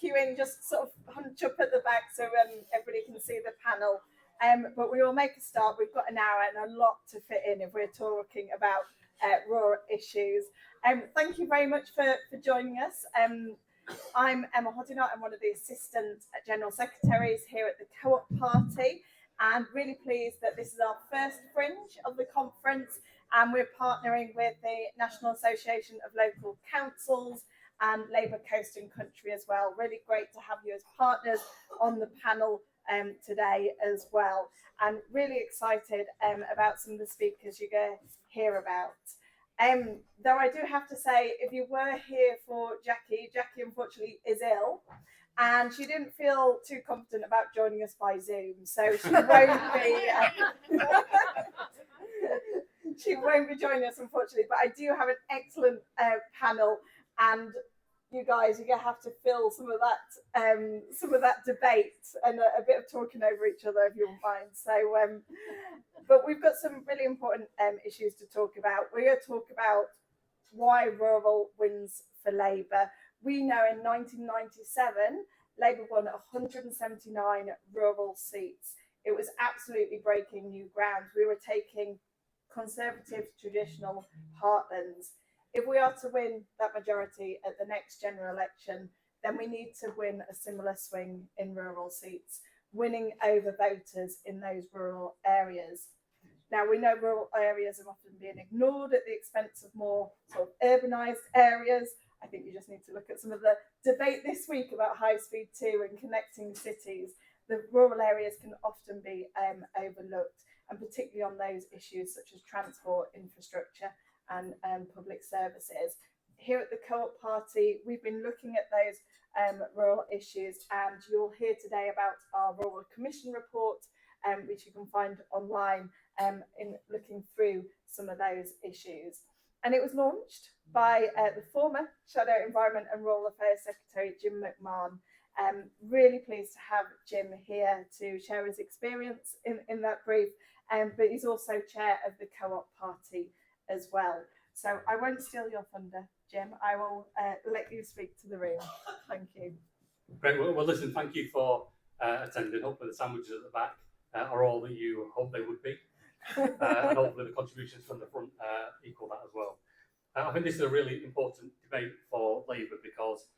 queue in, just sort of hunch up at the back so everybody can see the panel. But we will make a start. We've got an hour and a lot to fit in if we're talking about rural issues. Thank you very much for joining us. I'm Emma Hoddinott. I'm one of the Assistant General Secretaries here at the Co-op Party, and really pleased that this is our first fringe of the conference, and we're partnering with the National Association of Local Councils and Labour Coast and Country as well. Really great to have you as partners on the panel today as well, and really excited about some of the speakers you're going to hear about. Though I do have to say, if you were here for Jackie unfortunately is ill, and she didn't feel too confident about joining us by Zoom, so she won't be. She won't be joining us, unfortunately. But I do have an excellent panel, and you guys, you're gonna have to fill some of that debate and a bit of talking over each other, if you won't mind. So, but we've got some really important issues to talk about. We're going to talk about why rural wins for Labour. We know in 1997, Labour won 179 rural seats. It was absolutely breaking new ground. We were taking Conservative traditional heartlands. If we are to win that majority at the next general election, then we need to win a similar swing in rural seats, winning over voters in those rural areas. Now, we know rural areas are often being ignored at the expense of more sort of urbanised areas. I think you just need to look at some of the debate this week about high speed 2 and connecting cities. The rural areas can often be overlooked, and particularly on those issues such as transport, infrastructure and public services. Here at the Co-op Party, we've been looking at those rural issues, and you'll hear today about our Rural Commission report, which you can find online in looking through some of those issues. And it was launched by the former Shadow Environment and Rural Affairs Secretary, Jim McMahon. Really pleased to have Jim here to share his experience in that brief, but he's also chair of the Co-op Party as well. So I won't steal your thunder, Jim. I will let you speak to the room. Thank you. Great. Well, listen, thank you for attending. Hopefully the sandwiches at the back are all that you hope they would be. And hopefully the contributions from the front equal that as well. I think this is a really important debate for Labour, because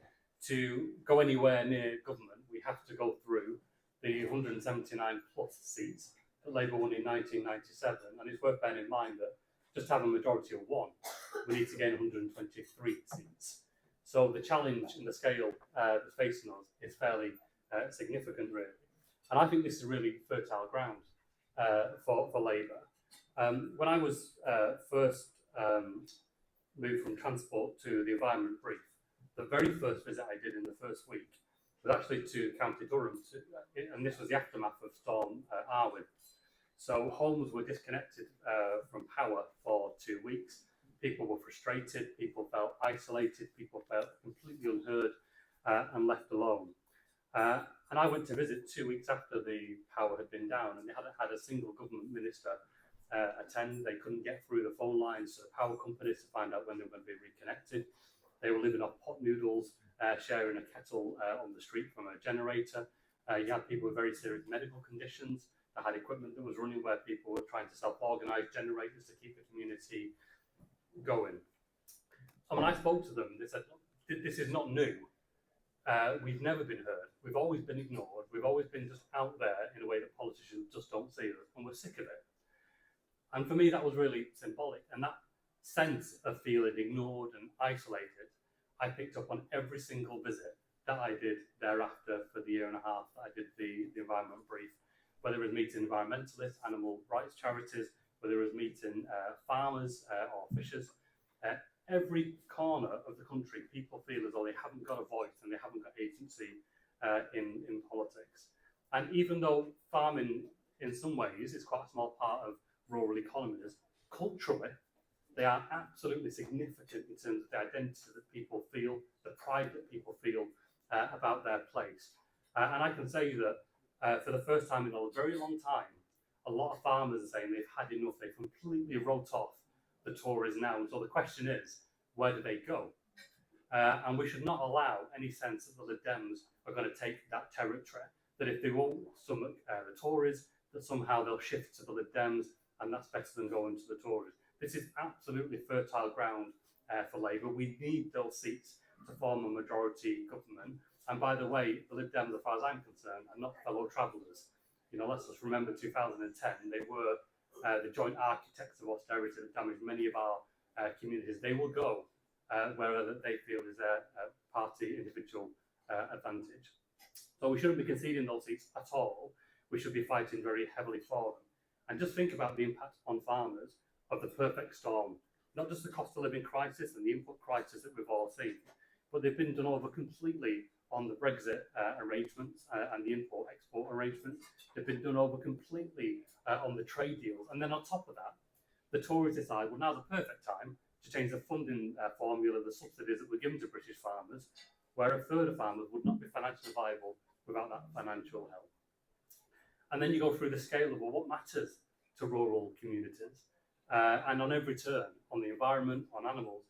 to go anywhere near government, we have to go through the 179 plus seats that Labour won in 1997. And it's worth bearing in mind that just to have a majority of one, we need to gain 123 seats. So the challenge and the scale that's facing us is fairly significant, really. And I think this is really fertile ground for Labour. When I was first moved from transport to the environment brief, the very first visit I did in the first week was actually to County Durham, and this was the aftermath of Storm Arwen. So homes were disconnected from power for 2 weeks. People were frustrated, people felt isolated, people felt completely unheard and left alone. And I went to visit 2 weeks after the power had been down, and they hadn't had a single government minister attend. They couldn't get through the phone lines to the power companies to find out when they were going to be reconnected. They were living off pot noodles, sharing a kettle on the street from a generator. You had people with very serious medical conditions that had equipment that was running, where people were trying to self-organise generators to keep the community going. And when I spoke to them, they said, this is not new. We've never been heard. We've always been ignored. We've always been just out there in a way that politicians just don't see us, and we're sick of it. And for me, that was really symbolic. And that sense of feeling ignored and isolated, I picked up on every single visit that I did thereafter for the year and a half that I did the environment brief, whether it was meeting environmentalists, animal rights charities, whether it was meeting farmers or fishers. Every corner of the country, people feel as though they haven't got a voice and they haven't got agency in politics. And even though farming in some ways is quite a small part of rural economies, culturally they are absolutely significant in terms of the identity that people feel, the pride that people feel about their place. And I can say that for the first time in a very long time, a lot of farmers are saying they've had enough. They completely wrote off the Tories now. And so the question is, where do they go? And we should not allow any sense that the Lib Dems are going to take that territory, that if they won't stomach the Tories, that somehow they'll shift to the Lib Dems, and that's better than going to the Tories. This is absolutely fertile ground for Labour. We need those seats to form a majority government. And by the way, the Lib Dems, as far as I'm concerned, are not fellow travellers. You know, let's just remember 2010, they were the joint architects of austerity that damaged many of our communities. They will go wherever they feel is a party individual advantage. So we shouldn't be conceding those seats at all. We should be fighting very heavily for them. And just think about the impact on farmers of the perfect storm, not just the cost of living crisis and the input crisis that we've all seen, but they've been done over completely on the Brexit arrangements and the import-export arrangements. They've been done over completely on the trade deals. And then on top of that, the Tories decide, well, now's the perfect time to change the funding formula, the subsidies that were given to British farmers, where a third of farmers would not be financially viable without that financial help. And then you go through the scale of, well, what matters to rural communities? And on every turn, on the environment, on animals,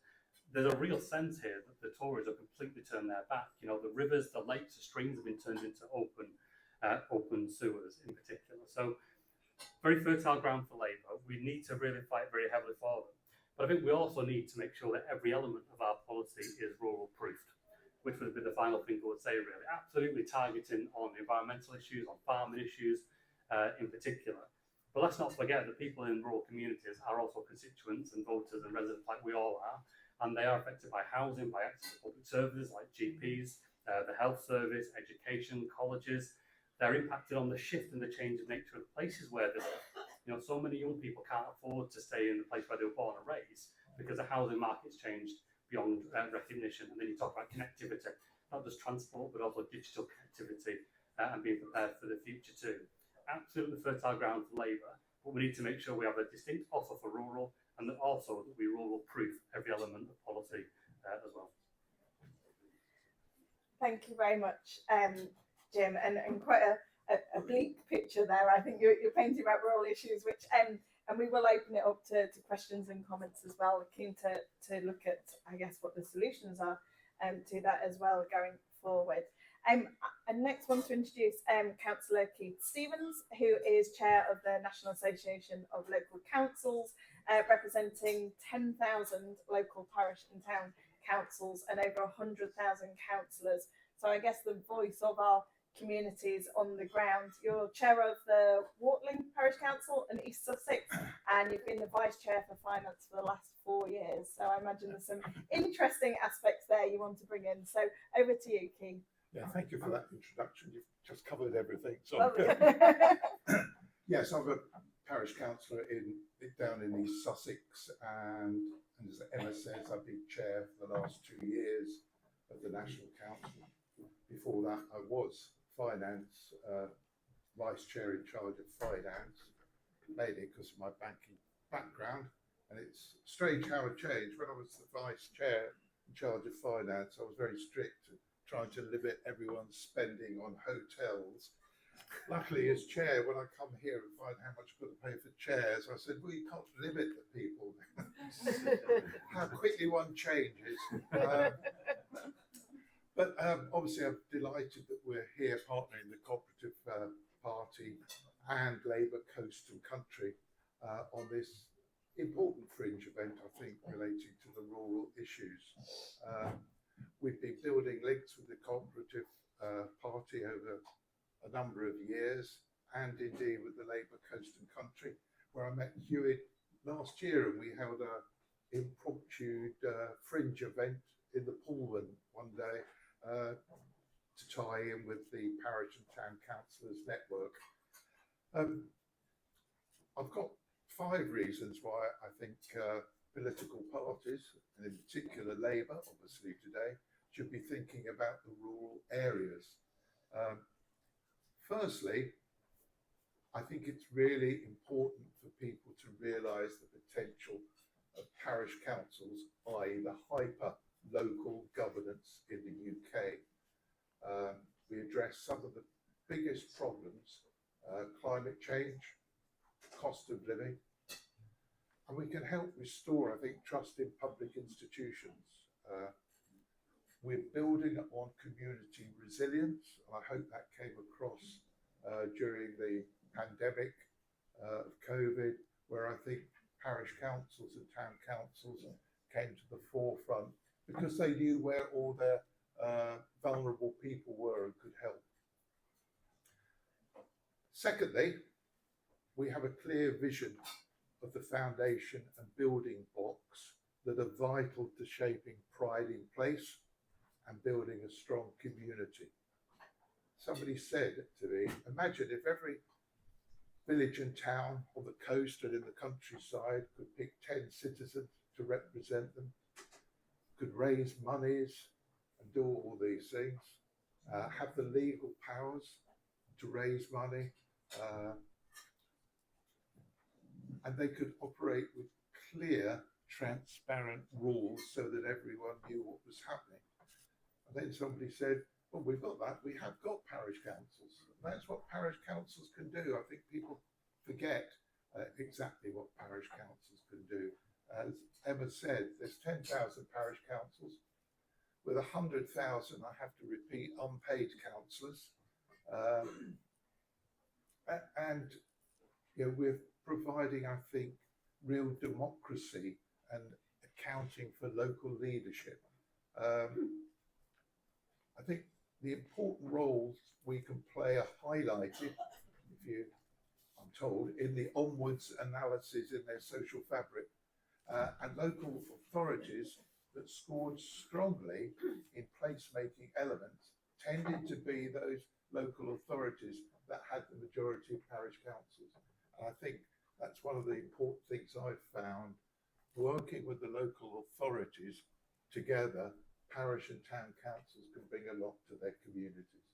there's a real sense here that the Tories have completely turned their back. You know, the rivers, the lakes, the streams have been turned into open sewers in particular. So very fertile ground for Labour. We need to really fight very heavily for them. But I think we also need to make sure that every element of our policy is rural proofed, which would be the final thing I would say, really. Absolutely targeting on environmental issues, on farming issues in particular. But let's not forget that people in rural communities are also constituents and voters and residents like we all are, and they are affected by housing, by access to public services like GPs, the health service, education, colleges. They're impacted on the shift and the change of nature of the places where they live. You know, so many young people can't afford to stay in the place where they were born and raised because the housing market's changed beyond recognition. And then you talk about connectivity, not just transport, but also digital connectivity and being prepared for the future too. Absolutely fertile ground for Labour, but we need to make sure we have a distinct offer for rural, and that also that we rural-proof every element of policy as well. Thank you very much, Jim, and quite a bleak picture there. I think you're painting about rural issues, which and we will open it up to questions and comments as well. We're keen to look at, I guess, what the solutions are to that as well going forward. And next one to introduce Councillor Keith Stevens, who is chair of the National Association of Local Councils, representing 10,000 local parish and town councils and over 100,000 councillors. So I guess the voice of our communities on the ground. You're chair of the Wartling Parish Council in East Sussex, and you've been the vice chair for finance for the last 4 years. So I imagine there's some interesting aspects there you want to bring in. So over to you, Keith. Yeah, thank you for that introduction. You've just covered everything. So yes, I'm a parish councillor down in East Sussex, and as Emma says, I've been chair for the last 2 years of the National Council. Before that, I was finance, vice chair in charge of finance, mainly because of my banking background. And it's strange how it changed. When I was the vice chair in charge of finance, I was very strict, trying to limit everyone's spending on hotels. Luckily, as chair, when I come here and find how much I've got to pay for chairs, I said, well, you can't limit the people. How quickly one changes. But obviously, I'm delighted that we're here partnering the Co-operative Party and Labour Coast and Country on this important fringe event, I think, relating to the rural issues. We've been building links with the Co-operative Party over a number of years, and indeed with the Labour Coast and Country, where I met Hewitt last year, and we held an impromptu fringe event in the Pullman one day to tie in with the Parish and Town Councillors Network. I've got 5 reasons why I think political parties, and in particular Labour, obviously today, should be thinking about the rural areas. Firstly, I think it's really important for people to realise the potential of parish councils, i.e. the hyper-local governance in the UK. We address some of the biggest problems, climate change, cost of living, and we can help restore, I think, trust in public institutions. we're building on community resilience. I hope that came across during the pandemic of COVID, where I think parish councils and town councils came to the forefront because they knew where all their vulnerable people were and could help. Secondly, we have a clear vision of the foundation and building blocks that are vital to shaping pride in place and building a strong community. Somebody said to me, imagine if every village and town on the coast and in the countryside could pick 10 citizens to represent them, could raise monies and do all these things, have the legal powers to raise money, and they could operate with clear, transparent rules so that everyone knew what was happening. And then somebody said, well, we've got that. We have got parish councils. That's what parish councils can do. I think people forget exactly what parish councils can do. As Emma said, there's 10,000 parish councils. With 100,000, I have to repeat, unpaid councillors. And you know, we're providing, I think, real democracy and accounting for local leadership. I think the important roles we can play are highlighted, I'm told, in the onwards analysis in their social fabric, and local authorities that scored strongly in placemaking elements tended to be those local authorities that had the majority of parish councils. And I think that's one of the important things I've found, working with the local authorities together. Parish and town councils can bring a lot to their communities.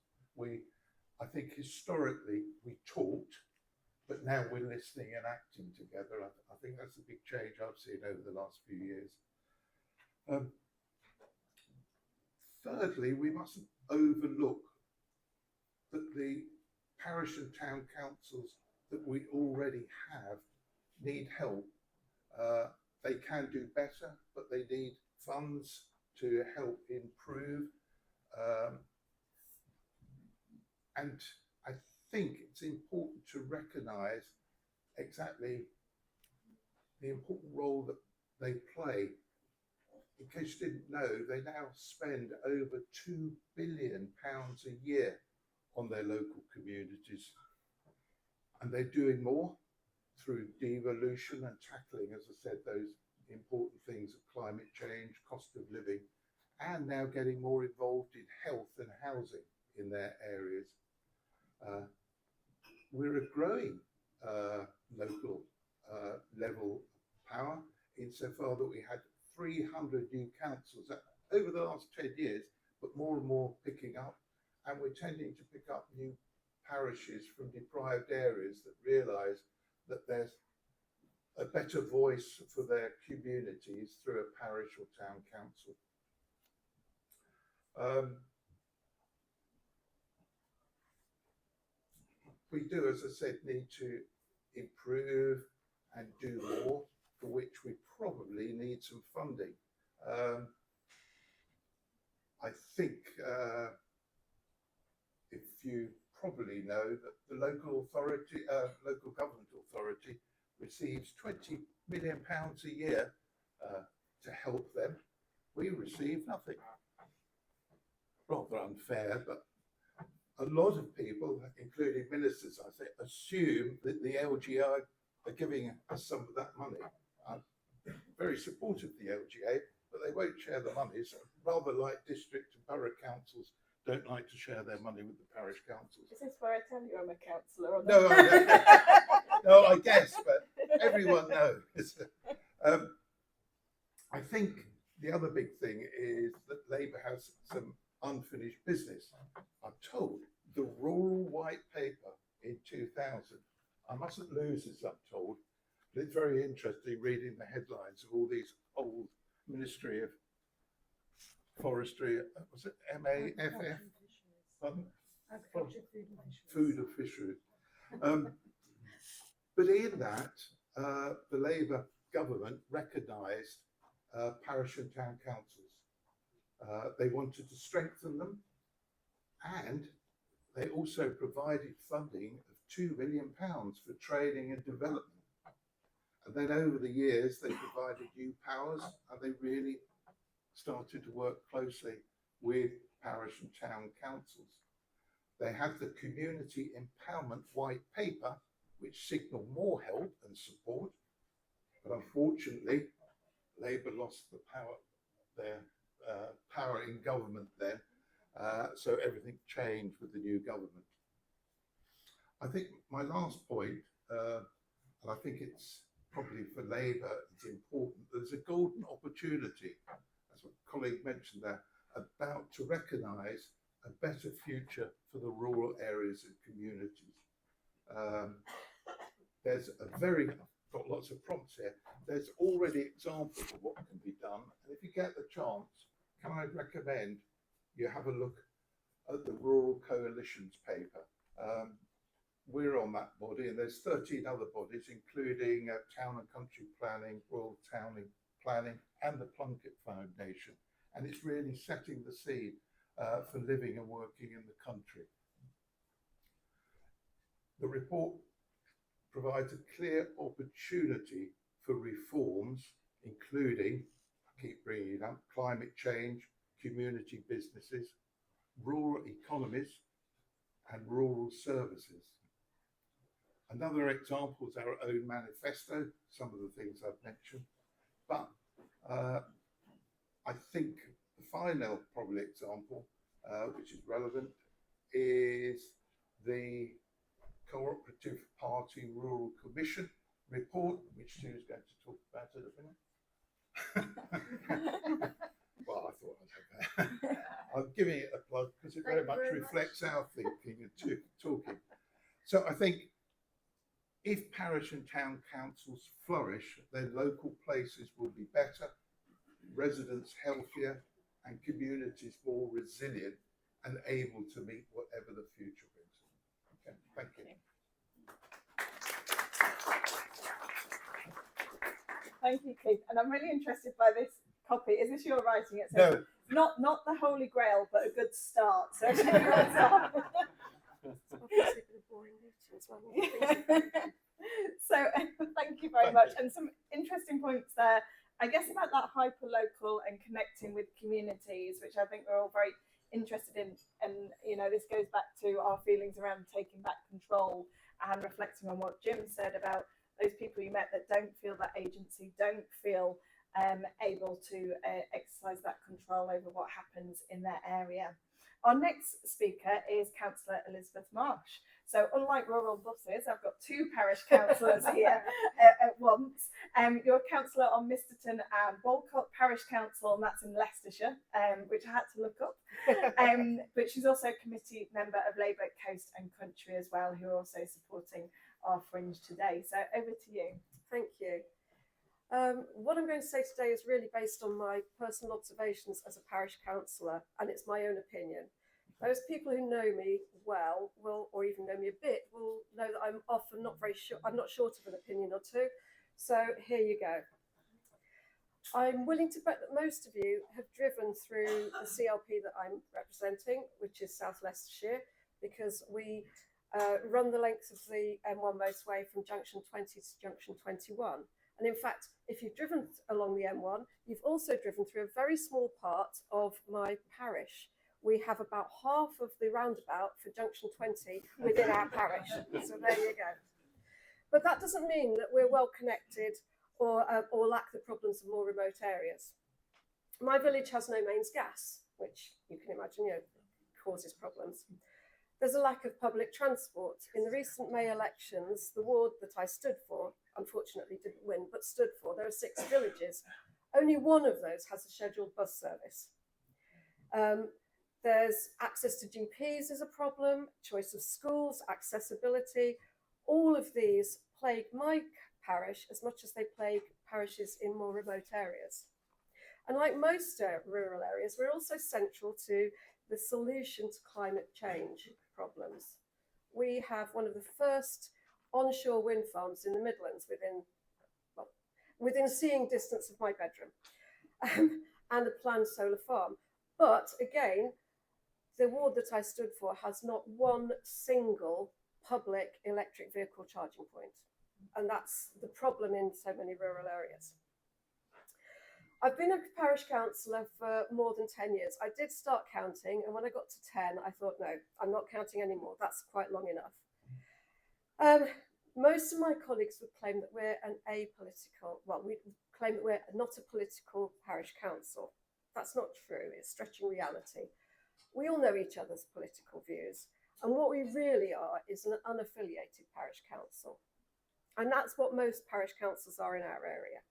I think historically we talked, but now we're listening and acting together. I think that's a big change I've seen over the last few years. Thirdly, we mustn't overlook that the parish and town councils that we already have need help. They can do better, but they need funds to help improve. And I think it's important to recognise exactly the important role that they play. In case you didn't know, they now spend over £2 billion a year on their local communities. And they're doing more through devolution and tackling, as I said, those important things of climate change, cost of living, and now getting more involved in health and housing in their areas. We're a growing local level power insofar that we had 300 new councils over the last 10 years, but more and more picking up, and we're tending to pick up new parishes from deprived areas that realise that there's a better voice for their communities through a parish or town council. We do, as I said, need to improve and do more, for which we probably need some funding. I think if you probably know that the local government authority receives £20 million a year to help them. We receive nothing. Rather unfair, but a lot of people, including ministers, I think, assume that the LGA are giving us some of that money. I'm very supportive of the LGA, but they won't share the money. So rather like district and borough councils don't like to share their money with the parish councils. Is this where I tell you I'm a councillor? No, I don't. No, I guess, but everyone knows. I think the other big thing is that Labour has some unfinished business. I'm told the Rural White Paper in 2000, I mustn't lose this, I'm told, but it's very interesting reading the headlines of all these old Ministry of Forestry, was it MAFF? Food and Fisheries. But in that, the Labour government recognised parish and town councils. They wanted to strengthen them, and they also provided funding of £2 million for training and development. And then over the years, they provided new powers, and they really started to work closely with parish and town councils. They have the Community Empowerment White Paper, which signalled more help and support, but unfortunately, Labour lost their power in government then, so everything changed with the new government. I think my last point, and I think it's probably for Labour, it's important, there's a golden opportunity, as a colleague mentioned there, about to recognise a better future for the rural areas and communities. There's I've got lots of prompts here. There's already examples of what can be done. And if you get the chance, can I recommend you have a look at the Rural Coalitions paper? We're on that body, and there's 13 other bodies, including Town and Country Planning, Rural Town Planning, and the Plunkett Foundation. And it's really setting the scene for living and working in the country. The report provides a clear opportunity for reforms, including, I keep bringing it up, climate change, community businesses, rural economies, and rural services. Another example is our own manifesto, some of the things I've mentioned, but I think the final probably example, which is relevant, is the Co-operative Party Rural Commission report, which Sue is going to talk about in a minute. Well, I thought I'd have that. I'm giving it a plug because it very much reflects our thinking and talking. So I think if parish and town councils flourish, then local places will be better, residents healthier, and communities more resilient and able to meet whatever the future brings. Okay, thank you. Thank you, Keith. And I'm really interested by this copy. Is this your writing? It No. Not the Holy Grail, but a good start. So So thank you very much. And some interesting points there, I guess, about that hyper-local and connecting with communities, which I think we're all very interested in. And, you know, this goes back to our feelings around taking back control and reflecting on what Jim said about those people you met that don't feel that agency, don't feel able to exercise that control over what happens in their area. Our next speaker is Councillor Elizabeth Marsh. So unlike rural buses, I've got two parish councillors here at once. You're a councillor on Misterton and Walcott Parish Council, and that's in Leicestershire, which I had to look up. But she's also a committee member of Labour Coast and Country as well, who are also supporting our fringe today. So over to you. Thank you. What I'm going to say today is really based on my personal observations as a parish councillor, and it's my own opinion. Those people who know me well will, or even know me a bit, will know that I'm often not very sure. I'm not short of an opinion or two. So here you go. I'm willing to bet that most of you have driven through the CLP that I'm representing, which is South Leicestershire, because we run the length of the M1 motorway from junction 20 to junction 21. And in fact, if you've driven along the M1, you've also driven through a very small part of my parish. We have about half of the roundabout for junction 20 within our parish. So there you go. But that doesn't mean that we're well connected or lack the problems of more remote areas. My village has no mains gas, which you can imagine, causes problems. There's a lack of public transport. In the recent May elections, the ward that I stood for, unfortunately didn't win, but stood for, there are 6 villages. Only one of those has a scheduled bus service. There's access to GPs is a problem, choice of schools, accessibility. All of these plague my parish as much as they plague parishes in more remote areas. And like most rural areas, we're also central to the solution to climate change problems. We have one of the first onshore wind farms in the Midlands within seeing distance of my bedroom, and a planned solar farm. But again, the ward that I stood for has not one single public electric vehicle charging point. And that's the problem in so many rural areas. I've been a parish councillor for more than 10 years. I did start counting, and when I got to 10, I thought, no, I'm not counting anymore. That's quite long enough. Most of my colleagues would claim that we're an apolitical, well, we claim that we're not a political parish council. That's not true. It's stretching reality. We all know each other's political views, and what we really are is an unaffiliated parish council. And that's what most parish councils are in our area.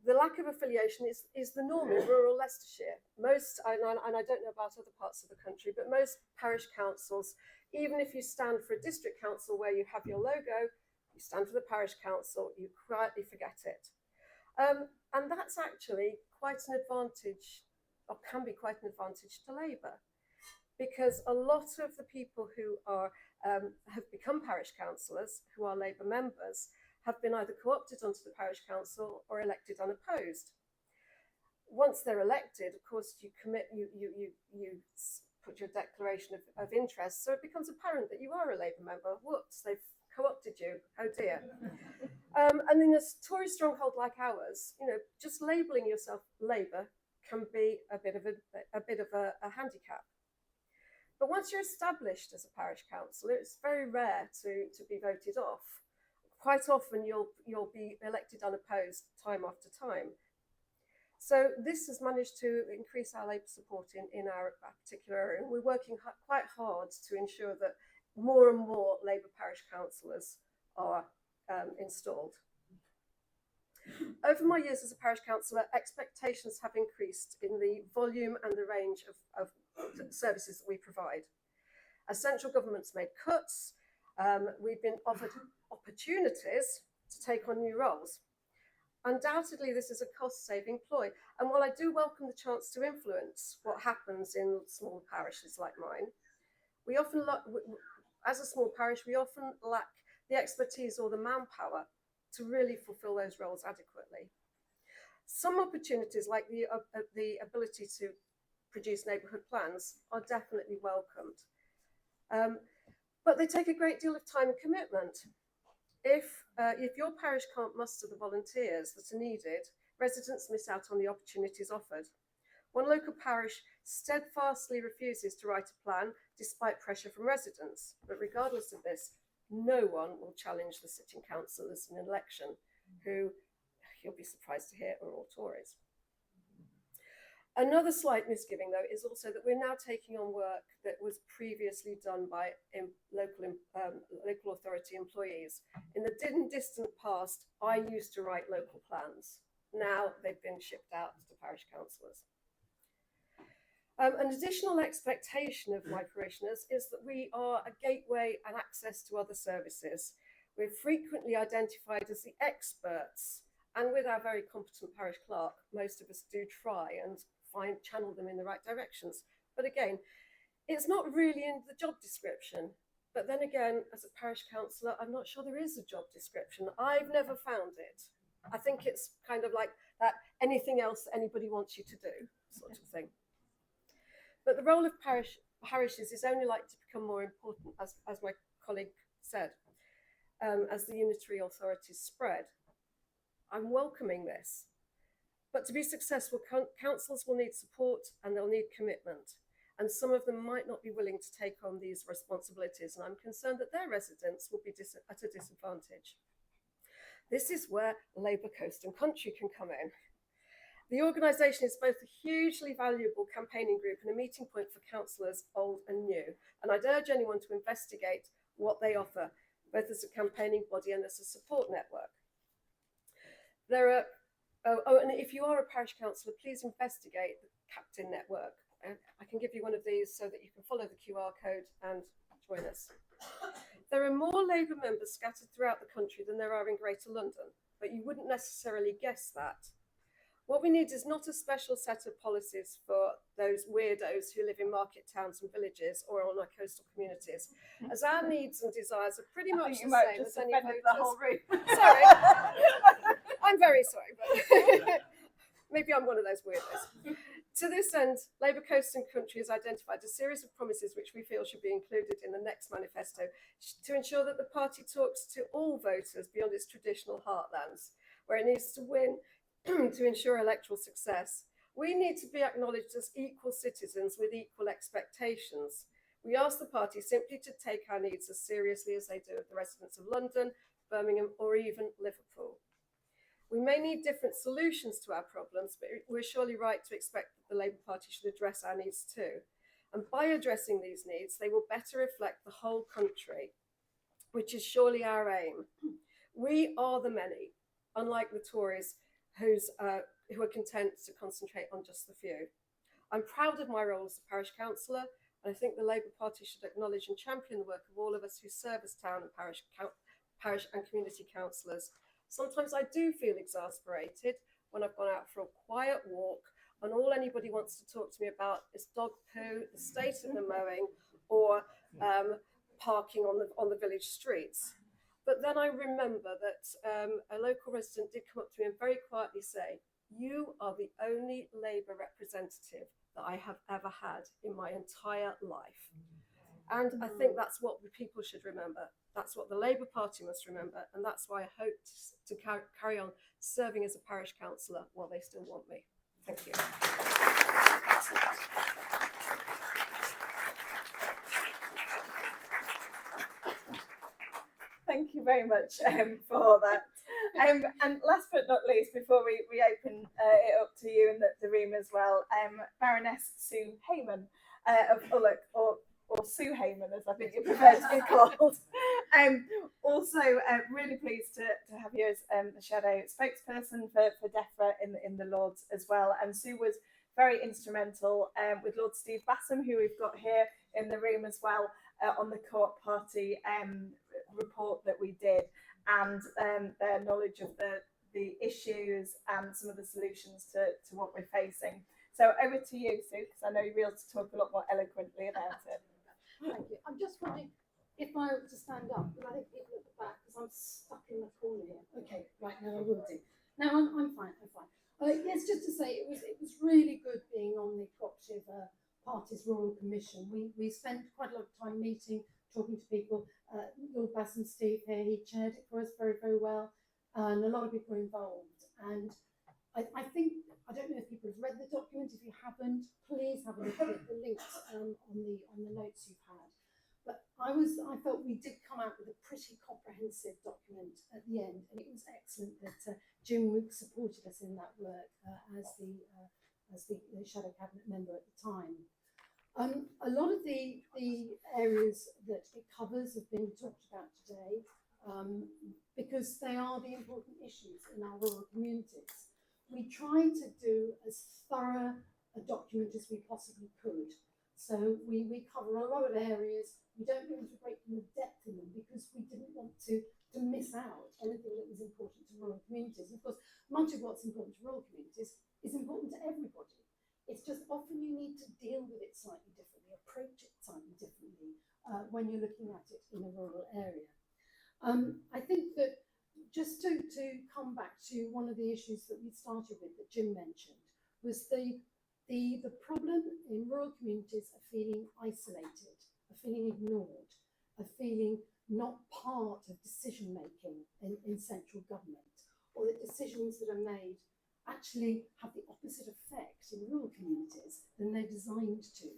The lack of affiliation is the norm in rural Leicestershire. Most, and I don't know about other parts of the country, but most parish councils, even if you stand for a district council where you have your logo, you stand for the parish council, you quietly forget it. And that's actually quite an advantage, or can be quite an advantage to Labour, because a lot of the people who are have become parish councillors, who are Labour members, have been either co-opted onto the parish council or elected unopposed. Once they're elected, of course, you commit, you put your declaration of interest, so it becomes apparent that you are a Labour member. Whoops, they've co-opted you. Oh dear. And in a Tory stronghold like ours, you know, just labelling yourself Labour can be a bit of a handicap. But once you're established as a parish councillor, it's very rare to be voted off. Quite often you'll be elected unopposed time after time. So this has managed to increase our Labour support in our particular area. And we're working quite hard to ensure that more and more Labour parish councillors are installed. Over my years as a parish councillor, expectations have increased in the volume and the range of services that we provide. As central government's made cuts, we've been offered opportunities to take on new roles. Undoubtedly, this is a cost-saving ploy. And while I do welcome the chance to influence what happens in small parishes like mine, we often, as a small parish, we often lack the expertise or the manpower to really fulfil those roles adequately. Some opportunities, like the ability to produce neighbourhood plans, are definitely welcomed. But they take a great deal of time and commitment. If your parish can't muster the volunteers that are needed, residents miss out on the opportunities offered. One local parish steadfastly refuses to write a plan despite pressure from residents, but regardless of this, no one will challenge the sitting councillors in an election, who, you'll be surprised to hear, are all Tories. Another slight misgiving, though, is also that we're now taking on work that was previously done by local authority employees. In the distant past, I used to write local plans. Now they've been shipped out to parish councillors. An additional expectation of my parishioners is that we are a gateway and access to other services. We're frequently identified as the experts, and with our very competent parish clerk, most of us do try and channel them in the right directions. But again, it's not really in the job description. But then again, as a parish councillor, I'm not sure there is a job description. I've never found it. I think it's kind of like that anything else anybody wants you to do sort of thing. But the role of parishes is only likely to become more important, as my colleague said, as the unitary authorities spread. I'm welcoming this. But to be successful, councils will need support and they'll need commitment. And some of them might not be willing to take on these responsibilities. And I'm concerned that their residents will be at a disadvantage. This is where Labour Coast and Country can come in. The organisation is both a hugely valuable campaigning group and a meeting point for councillors old and new. And I'd urge anyone to investigate what they offer, both as a campaigning body and as a support network. And if you are a parish councillor, please investigate the Captain Network. I can give you one of these so that you can follow the QR code and join us. There are more Labour members scattered throughout the country than there are in Greater London, but you wouldn't necessarily guess that. What we need is not a special set of policies for those weirdos who live in market towns and villages or on our coastal communities, as our needs and desires are pretty much the same as any voters. The whole room. Sorry, I'm very sorry, but maybe I'm one of those weirdos. To this end, Labour Coast and Country has identified a series of promises which we feel should be included in the next manifesto to ensure that the party talks to all voters beyond its traditional heartlands, where it needs to win to ensure electoral success. We need to be acknowledged as equal citizens with equal expectations. We ask the party simply to take our needs as seriously as they do the residents of London, Birmingham, or even Liverpool. We may need different solutions to our problems, but we're surely right to expect that the Labour Party should address our needs too. And by addressing these needs, they will better reflect the whole country, which is surely our aim. We are the many, unlike the Tories who are content to concentrate on just the few. I'm proud of my role as a parish councillor, and I think the Labour Party should acknowledge and champion the work of all of us who serve as town and parish and community councillors. Sometimes I do feel exasperated when I've gone out for a quiet walk and all anybody wants to talk to me about is dog poo, the state of the mowing, or parking on the village streets. But then I remember that a local resident did come up to me and very quietly say, "You are the only Labour representative that I have ever had in my entire life." And I think that's what people should remember. That's what the Labour Party must remember. And that's why I hope to carry on serving as a parish councillor while they still want me. Thank you. Thank you very much for that. And last but not least, before we open it up to you in the room as well, Baroness Sue Hayman of Ulloch, or Sue Hayman, as I think you prefer to be called. Also, really pleased to have you as the shadow spokesperson for DEFRA in the Lords as well. And Sue was very instrumental with Lord Steve Bassam, who we've got here in the room as well, on the Co-op Party report that we did, and their knowledge of the issues and some of the solutions to what we're facing. So over to you, Sue, because I know you'll be able to talk a lot more eloquently about it. Thank you. I'm just wondering if I ought to stand up, because I think people at the back, because I'm stuck in the corner here. Okay, right, now I will do. No, I'm fine, I'm fine. Yes, just to say, it was really good being on the Co-operative Party's Rural Commission. We spent quite a lot of time meeting, talking to people. Lord Bassam Steve here, he chaired it for us very, very well, and a lot of people were involved. And I think, I don't know if people have read the document. If you haven't, please have a look at the links on the notes you've had. But I felt we did come out with a pretty comprehensive document at the end, and it was excellent that Jim Wook supported us in that work as the Shadow Cabinet member at the time. A lot of the areas that it covers have been talked about today because they are the important issues in our rural communities. We tried to do as thorough a document as we possibly could. So we cover a lot of areas. We don't go into a great deal of depth in them because we didn't want to miss out anything that was important to rural communities. And of course, much of what's important to rural communities is important to everybody. It's just often you need to deal with it slightly differently, approach it slightly differently when you're looking at it in a rural area. I think that just to come back to one of the issues that we started with that Jim mentioned was the problem in rural communities of feeling isolated, of feeling ignored, of feeling not part of decision making in central government, or that decisions that are made actually have the opposite effect in rural communities than they're designed to,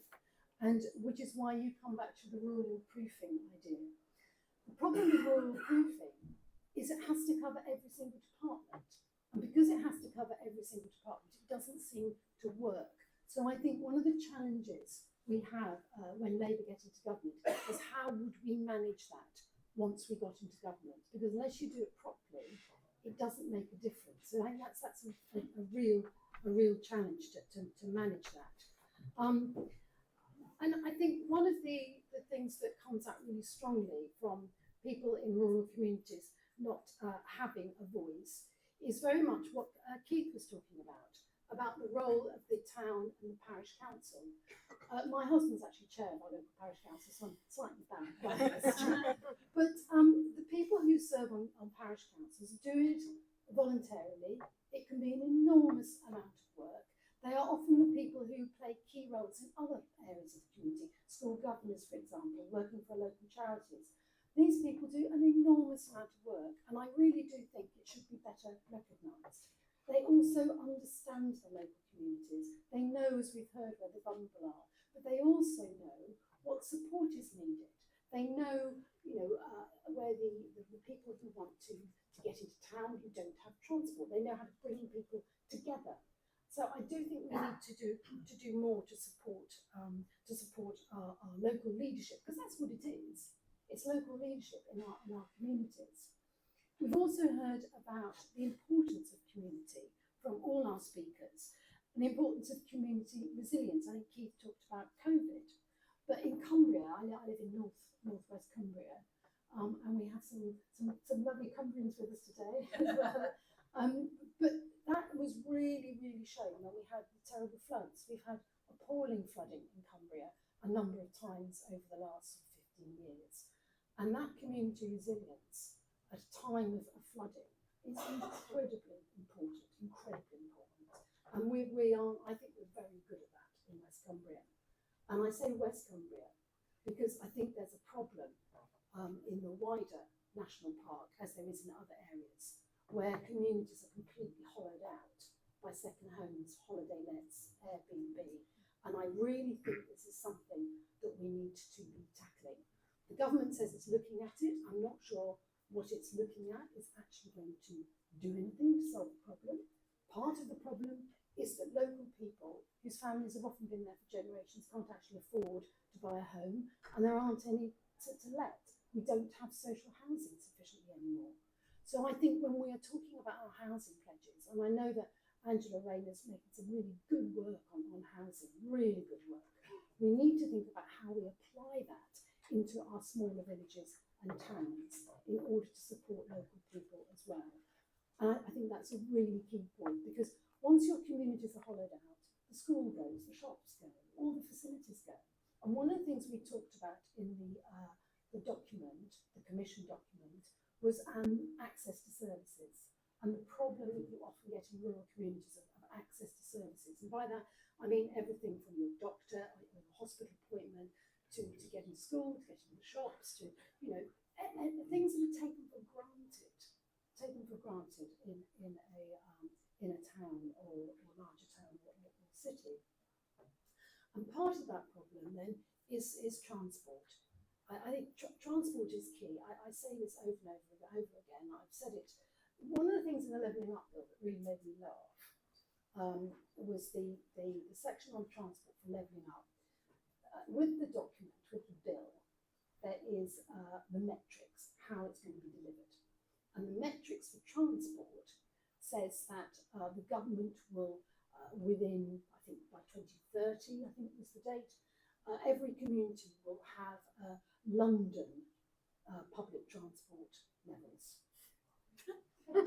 and which is why you come back to the rural proofing idea. The problem with rural proofing is it has to cover every single department, and because it has to cover every single department, it doesn't seem to work. So I think one of the challenges we have when Labour get into government is how would we manage that once we got into government, because unless you do it properly, it doesn't make a difference. So I think that's a real challenge to manage that. And I think one of the things that comes out really strongly from people in rural communities not having a voice is very much what Keith was talking about the role of the town and the parish council. My husband's actually chair of our local parish council, so I'm slightly biased. But the people who serve on parish councils do it voluntarily. It can be an enormous amount of work. They are often the people who play key roles in other areas of the community, school governors, for example, working for local charities. These people do an enormous amount of work, and I really do think it should be better recognised. They also understand the local communities. They know, as we've heard, where the vulnerable are, but they also know what support is needed. They know, where the people who want to get into town who don't have transport. They know how to bring people together. So I do think we need to do more to support our local leadership, because that's what it is. It's local leadership in our communities. We've also heard about the importance of community from all our speakers, and the importance of community resilience. I think Keith talked about COVID, but in Cumbria, I live in northwest Cumbria, and we have some lovely Cumbrians with us today as well. But that was really, really shown when we had the terrible floods. We've had appalling flooding in Cumbria a number of times over the last 15 years. And that community resilience at a time of flooding is incredibly important. And I think we're very good at that in West Cumbria. And I say West Cumbria because I think there's a problem in the wider national park, as there is in other areas, where communities are completely hollowed out by second homes, holiday lets, Airbnb. And I really think this is something that we need to be tackling. The government says it's looking at it. I'm not sure what it's looking at is actually going to do anything to solve the problem. Part of the problem is that local people whose families have often been there for generations can't actually afford to buy a home, and there aren't any to let. We don't have social housing sufficiently anymore. So I think when we are talking about our housing pledges, and I know that Angela Rayner's making some really good work on housing, really good work, we need to think about how we apply that into our smaller villages and towns in order to support local people as well. And I think that's a really key point, because once your communities are hollowed out, the school goes, the shops go, all the facilities go. And one of the things we talked about in the document, the commission document, was access to services, and the problem that you often get in rural communities of access to services. And by that, I mean everything from your doctor, or your hospital appointment, to getting to school, to getting to the shops, to, things that are taken for granted in a town or larger town or city. And part of that problem then is transport. I think transport is key. I say this over and over again. I've said it. One of the things in the Levelling Up bill that really made me laugh was the section on transport for Levelling Up. With the document, with the bill, there is the metrics, how it's going to be delivered. And the metrics for transport says that the government will, within, I think by 2030, I think was the date, every community will have London public transport levels. And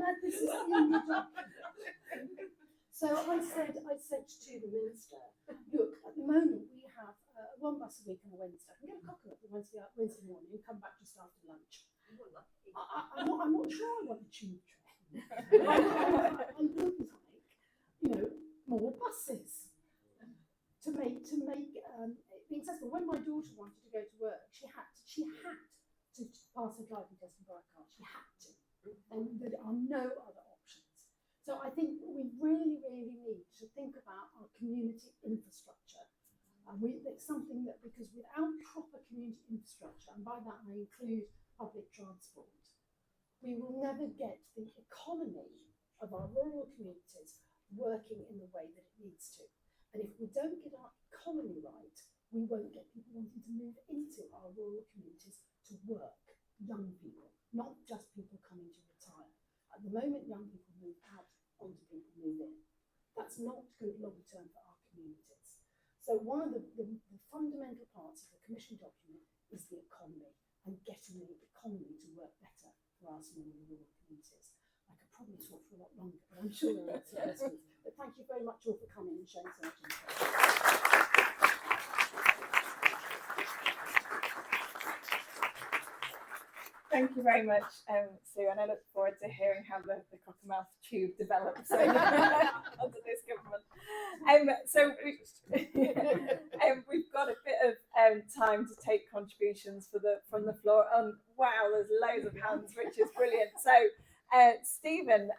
that this is in the document. So I said to the minister, look, at the moment we have one bus a week on a Wednesday. I can get a cockle up on Wednesday morning and come back just after lunch. I'm not sure I want a tube train. I would like, more buses to make it being accessible. When my daughter wanted to go to work, she had to pass her driving test and buy a car. She had to, and there are no other options. So I think we really, really need to think about our community infrastructure. It's something that, because without proper community infrastructure, and by that I include public transport, we will never get the economy of our rural communities working in the way that it needs to. And if we don't get our economy right, we won't get people wanting to move into our rural communities to work, young people, not just people coming to retire. At the moment, young people move out, older people move in. That's not good long term for our communities. So one of the fundamental parts of the Commission document is the economy, and getting the economy to work better for our small and rural communities. I could probably talk for a lot longer, but I'm sure there are lots of questions. But thank you very much all for coming and showing so much interest. Thank you very much, Sue, and I look forward to hearing how the Cockermouth tube develops under this government. We've got a bit of time to take contributions from the floor. Wow, there's loads of hands, which is brilliant. So, Stephen,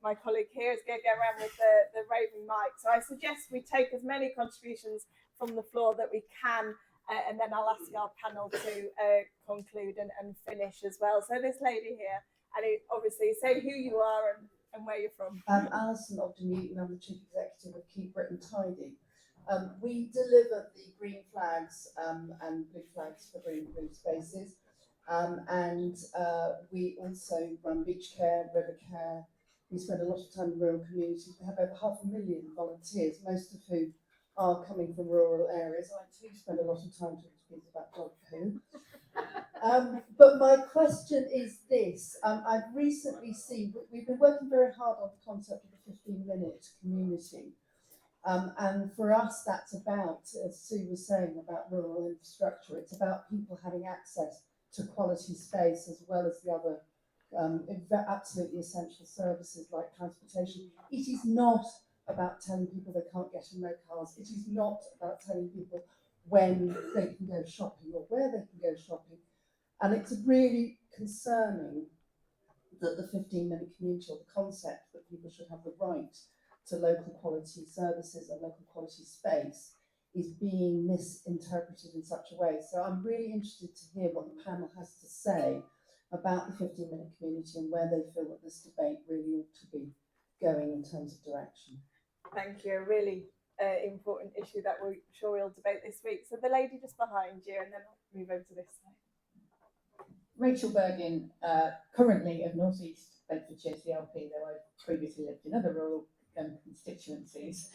my colleague here, is going to go around with the roving mic. So I suggest we take as many contributions from the floor that we can. And then I'll ask our panel to conclude and finish as well. So this lady here, and obviously say who you are and where you're from. I'm Alison Ogden-Newton, I'm the Chief Executive of Keep Britain Tidy. We deliver the green flags and blue flags for green and blue spaces. We also run beach care, river care. We spend a lot of time in rural communities. We have over 500,000 volunteers, most of whom are coming from rural areas. I too spend a lot of time talking to people about dog poo. But my question is this. I've recently seen, we've been working very hard on the concept of the 15-minute community. And for us, that's about, as Sue was saying, about rural infrastructure. It's about people having access to quality space as well as the other absolutely essential services like transportation. It is not about telling people they can't get in their cars. It is not about telling people when they can go shopping or where they can go shopping. And it's really concerning that the 15-minute community, or the concept that people should have the right to local quality services and local quality space, is being misinterpreted in such a way. So I'm really interested to hear what the panel has to say about the 15-minute community and where they feel that this debate really ought to be going in terms of direction. Thank you. A really important issue that we're sure we'll debate this week. So the lady just behind you, and then I'll move over to this side. Rachel Bergin, currently of North East Bedfordshire CLP, though I've previously lived in other rural constituencies.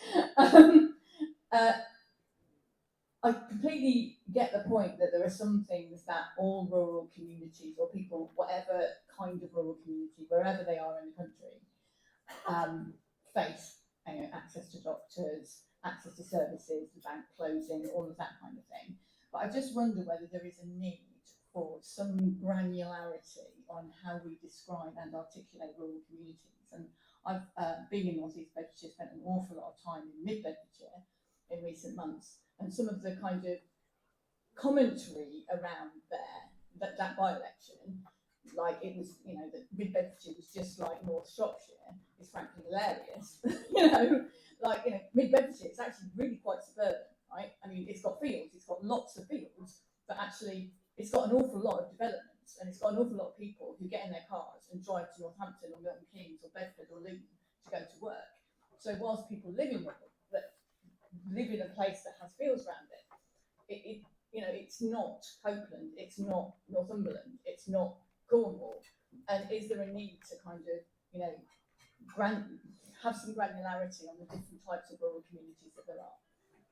I completely get the point that there are some things that all rural communities, or people, whatever kind of rural community, wherever they are in the country, face. Access to doctors, access to services, the bank closing, all of that kind of thing. But I just wonder whether there is a need for some granularity on how we describe and articulate rural communities. And I've been in North East Bedfordshire, spent an awful lot of time in Mid Bedfordshire in recent months, and some of the kind of commentary around there, that by-election, like it was, that Mid Bedfordshire was just like North Shropshire, is frankly hilarious. Mid Bedfordshire is actually really quite suburban, right? I mean, it's got fields, it's got lots of fields, but actually it's got an awful lot of developments, and it's got an awful lot of people who get in their cars and drive to Northampton or Milton Keynes or Bedford or Luton to go to work. So whilst people live in a place that has fields around it, it's not Copeland, it's not Northumberland, it's not Cornwall. And is there a need to kind of, have some granularity on the different types of rural communities that there are?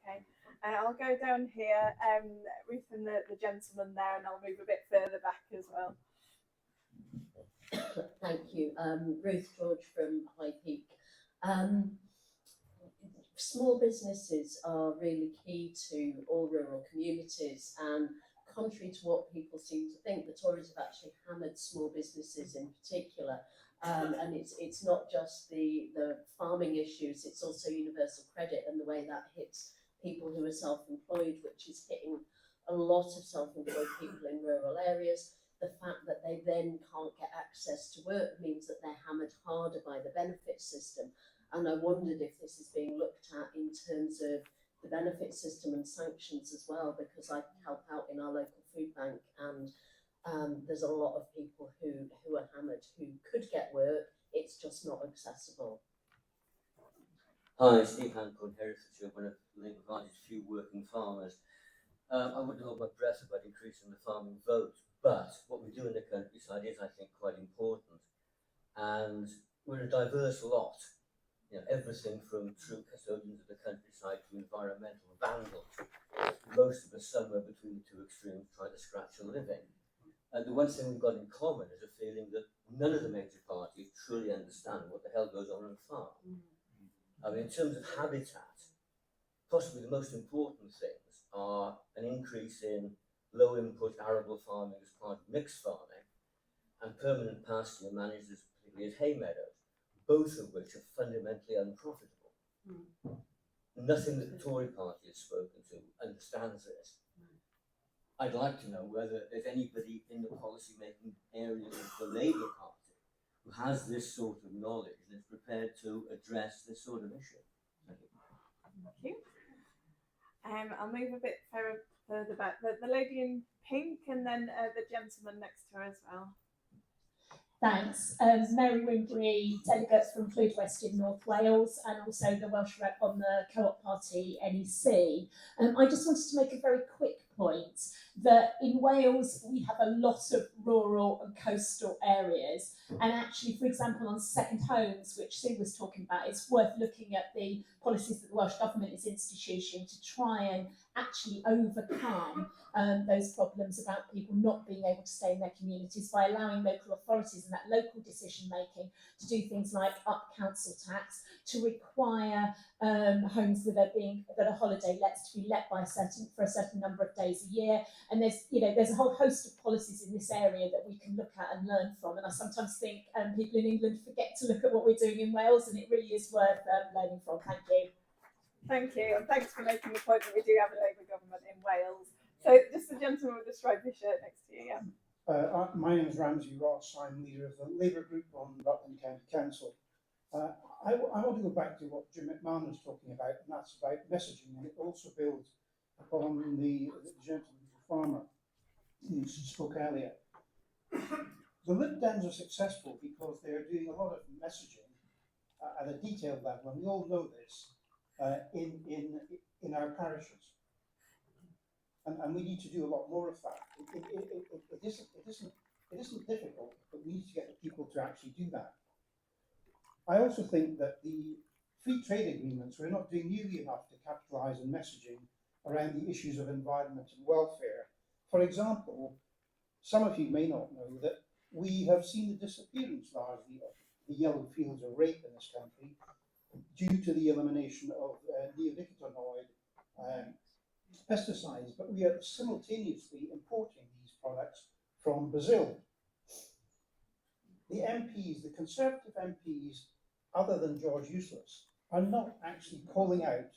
Okay, I'll go down here, Ruth and the gentleman there, and I'll move a bit further back as well. Thank you. Ruth George from High Peak. Small businesses are really key to all rural communities, and contrary to what people seem to think, the Tories have actually hammered small businesses in particular. And it's not just the farming issues, it's also universal credit and the way that hits people who are self-employed, which is hitting a lot of self-employed people in rural areas. The fact that they then can't get access to work means that they're hammered harder by the benefit system. And I wondered if this is being looked at in terms of the benefit system and sanctions as well, because I help out in our local food bank, and there's a lot of people who are hammered who could get work, it's just not accessible. Hi, Steve Hancock, Herefordshire, one of Labour Party's few working farmers. I wouldn't hold my breath about increasing the farming vote, but what we do in the countryside is, I think, quite important. And we're a diverse lot. Everything from true custodians of the countryside to environmental vandals. Most of us somewhere between the two extremes trying to scratch a living. And the one thing we've got in common is a feeling that none of the major parties truly understand what the hell goes on a farm. I mean, in terms of habitat, possibly the most important things are an increase in low input arable farming as part of mixed farming, and permanent pasture managed as particularly as hay meadows, both of which are fundamentally unprofitable. Nothing that the Tory party has spoken to understands this. I'd like to know whether there's anybody in the policy-making area of the Labour Party who has this sort of knowledge and is prepared to address this sort of issue. Thank you. Thank you. I'll move a bit further back. The lady in pink, and then the gentleman next to her as well. Thanks. Mary Wimbury, delegate from Clwyd West in North Wales, and also the Welsh rep on the Co-op Party NEC. I just wanted to make a very quick point that in Wales we have a lot of rural and coastal areas, and actually, for example, on second homes, which Sue was talking about, it's worth looking at the policies that the Welsh Government is instituting to try and actually overcome those problems about people not being able to stay in their communities by allowing local authorities and that local decision making to do things like up council tax, to require homes that are holiday lets to be let for a certain number of days a year. And there's a whole host of policies in this area that we can look at and learn from. And I sometimes think people in England forget to look at what we're doing in Wales, and it really is worth learning from. Thank you. Thank you, and thanks for making the point that we do have a Labour government in Wales. So just the gentleman with the stripy shirt next to you, yeah. My name is Ramsey Ross. I'm leader of the Labour group on Rutland County Council. I want to go back to what Jim McMahon was talking about, and that's about messaging, and it also builds upon the gentleman, the farmer, who spoke earlier. The Lib Dems are successful because they're doing a lot of messaging at a detailed level, and we all know this in our parishes. And we need to do a lot more of that. It isn't difficult, but we need to get the people to actually do that. I also think that the free trade agreements, we're not doing nearly enough to capitalise on messaging around the issues of environment and welfare. For example, some of you may not know that we have seen the disappearance largely of the yellow fields of rape in this country due to the elimination of neonicotinoid pesticides, but we are simultaneously importing these products from Brazil. The MPs, the Conservative MPs, other than George Useless, are not actually calling out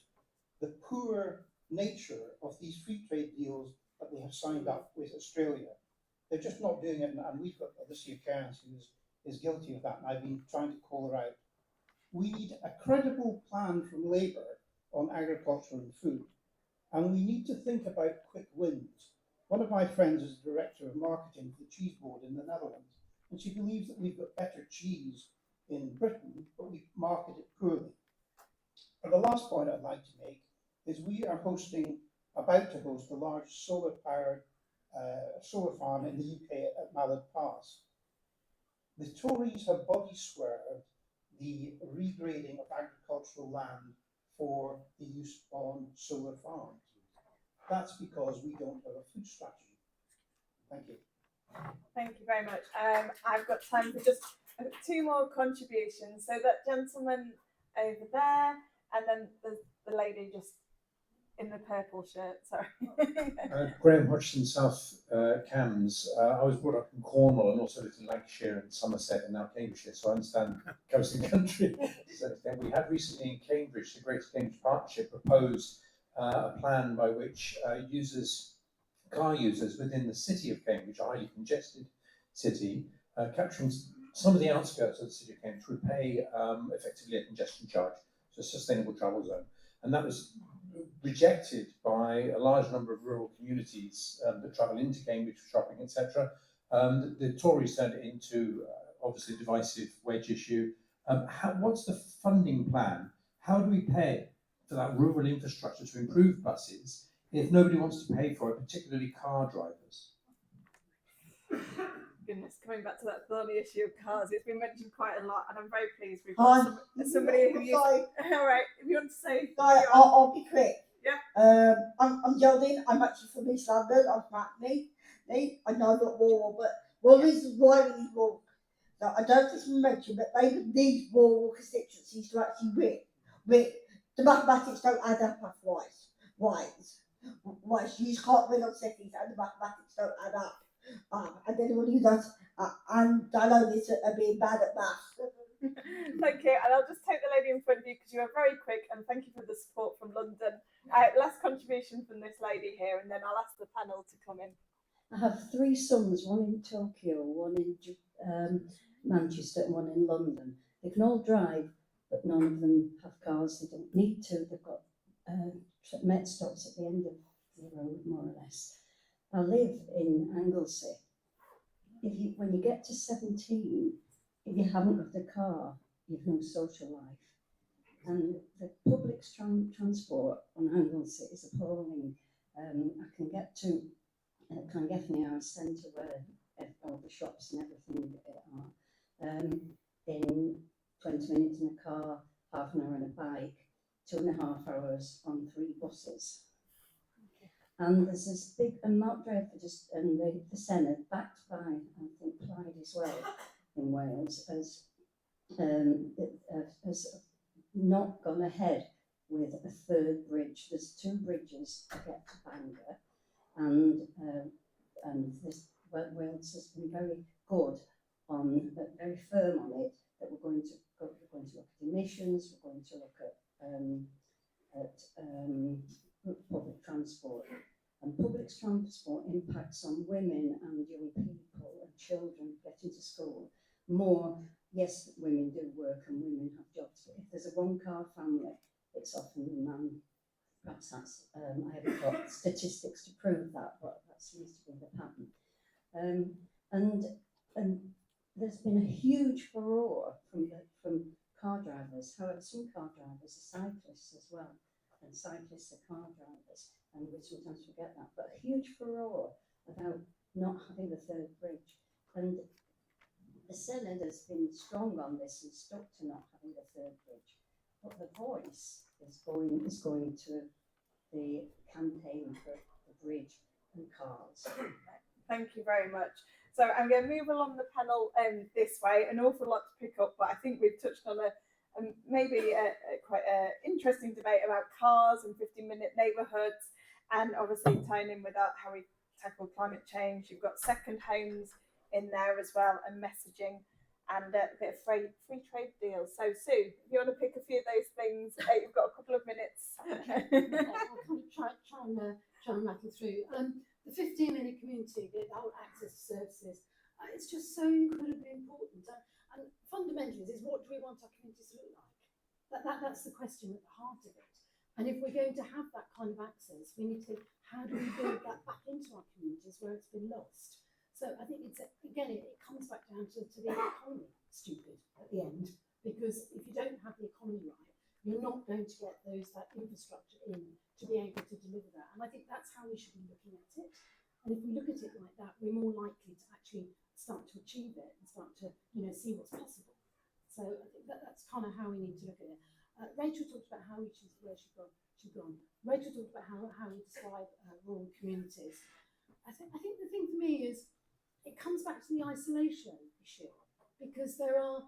the poor nature of these free trade deals that they have signed up with Australia. They're just not doing it, and we've got Alicia Cairns, who is guilty of that, and I've been trying to call her out. We need a credible plan from Labour on agriculture and food. And we need to think about quick wins. One of my friends is the director of marketing for the Cheese Board in the Netherlands, and she believes that we've got better cheese in Britain, but we market it poorly. And the last point I'd like to make is we are about to host the largest solar-powered solar farm in the UK at Mallard Pass. The Tories have body swerved the regrading of agricultural land for the use on solar farms. That's because we don't have a food strategy. Thank you. Thank you very much. I've got time for just 2 more contributions. So that gentleman over there, and then the lady just in the purple shirt, sorry. Graham Hodgson, South Cambs. I was brought up in Cornwall and also lived in Lancashire and Somerset and now Cambridgeshire, so I understand coast and country. So we had recently in Cambridge, the Greater Cambridge Partnership proposed a plan by which car users within the city of Cambridge, a highly congested city, capturing some of the outskirts of the city of Cambridge, would pay effectively a congestion charge, so a sustainable travel zone. And that was rejected by a large number of rural communities that travel into Cambridge for shopping, etc. The Tories turned it into obviously a divisive wedge issue. What's the funding plan? How do we pay for that rural infrastructure to improve buses if nobody wants to pay for it, particularly car drivers? Goodness, coming back to that thorny issue of cars, it's been mentioned quite a lot, and I'm very pleased we've got somebody who you. All right, if you want to say. I'll be quick. Yeah. I'm Geraldine. I'm actually from East London. I'm from Hackney. I know not war, but one reason why we need war. Now, I don't think we mentioned, but they would need more constituencies to actually win. The mathematics don't add up otherwise. Why? You just can't win on cities, and the mathematics don't add up. and anyone who does, and I know this are being bad at maths. Thank you, and I'll just take the lady in front of you because you are very quick, and thank you for the support from London. Last contribution from this lady here, and then I'll ask the panel to come in. I have 3 sons, one in Tokyo, one in Manchester, and one in London. They can all drive, but none of them have cars. They don't need to. They've got Met stops at the end of the road, more or less. I live in Anglesey. When you get to 17, if you haven't got a car, you've no social life. And the public transport on Anglesey is appalling. I can get to Clongeffney Centre where all the shops and everything are in 20 minutes in a car, half an hour on a bike, 2.5 hours on 3 buses. And there's this big, and Mark Dreyfus just, and the Senate, backed by, I think, Clyde as well in Wales, has not gone ahead with a 3rd bridge. There's 2 bridges to get to Bangor, and Wales has been very good on, very firm on it, that we're going to look at emissions, we're going to look at public transport. And public transport impacts on women and young people and children getting to school more. Yes, women do work and women have jobs, but if there's a 1-car family, it's often the man. Perhaps that's, I haven't got statistics to prove that, but that seems to be the pattern. And there's been a huge furore from car drivers. However, some car drivers are cyclists as well, and cyclists are car drivers, and we sometimes forget that. But a huge furore about not having the 3rd bridge, and the Senate has been strong on this and stuck to not having the 3rd bridge. But the Voice is going to the campaign for the bridge and cars. Thank you very much. So I'm going to move along the panel this way. An awful lot to pick up, but I think we've touched on maybe quite an interesting debate about cars and 15-minute neighbourhoods, and obviously tying in with that, how we tackle climate change. You've got second homes in there as well, and messaging, and a bit of free trade deals. So Sue, if you want to pick a few of those things, you've got a couple of minutes. Okay, I'll kind of try and rattle through. The 15-minute community, the whole access to services, it's just so incredibly important. And fundamentally, is what do we want our communities to look like? That's the question at the heart of it. And if we're going to have that kind of access, we need to think, how do we build that back into our communities where it's been lost? So I think it comes back down to the economy, stupid, at the end. Because if you don't have the economy right, you're not going to get that infrastructure in to be able to deliver that. And I think that's how we should be looking at it. And if we look at it like that, we're more likely to actually start to achieve it and start to, see what's possible. So I think that's kind of how we need to look at it. Rachel talked about how she's gone. Rachel talked about how we describe rural communities. I think the thing for me is it comes back to the isolation issue, because there are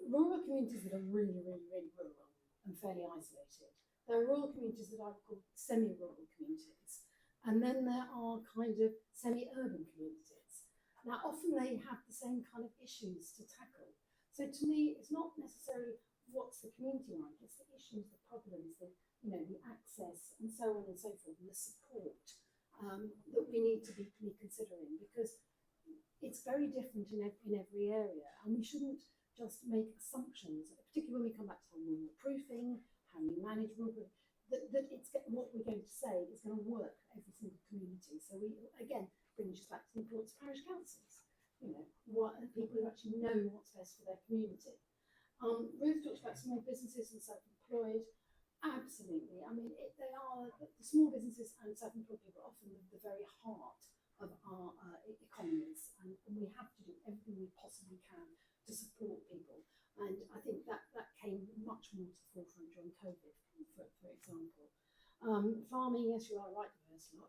rural communities that are really, really, really rural and fairly isolated. There are rural communities that I would call semi-rural communities, and then there are kind of semi-urban communities. Now, often they have the same kind of issues to tackle. So to me, it's not necessarily what's the community like, it's the issues, the problems, the access, and so on and so forth, and the support that we need to be considering, because it's very different in every area, and we shouldn't just make assumptions, particularly when we come back to rural proofing, how you manage rural, that it's what we're going to say is going to work for every single community. So we, again, brings us back to the importance of parish councils, what people who actually know what's best for their community. Ruth talked about small businesses and self-employed. Absolutely. I mean, they are the small businesses and self-employed people are often the very heart of our economies, and we have to do everything we possibly can to support people. And I think that came much more to the forefront during COVID, for example. Farming, yes, you are right, there's not.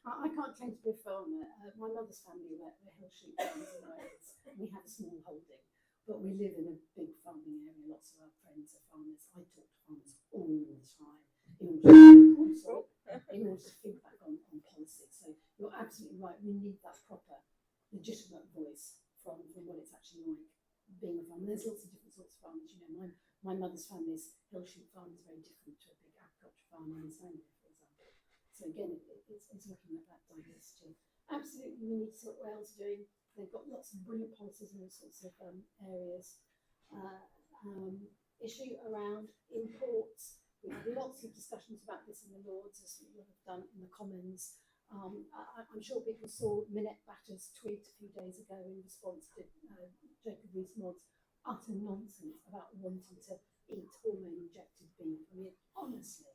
I can't claim to be a farmer. My mother's family were hill sheep farmers in Wales. We have a small holding, but we live in a big farming area. Lots of our friends are farmers. I talk to farmers all the time in order to feed back on policy. So you're absolutely right. We need that this family's hill sheep farm is very different to a big agriculture farm in Zambia, for example. So again, it's looking at that diversity. Absolutely, we need to see what Wales are doing. They've got lots of brilliant policies in all sorts of areas. Issue around imports. We had lots of discussions about this in the Lords, as we have done in the Commons. I'm sure people saw Minette Batter's tweet a few days ago in response to Jacob Rees-Mogg's utter nonsense about wanting to eat hormone-injected beef. I mean, honestly,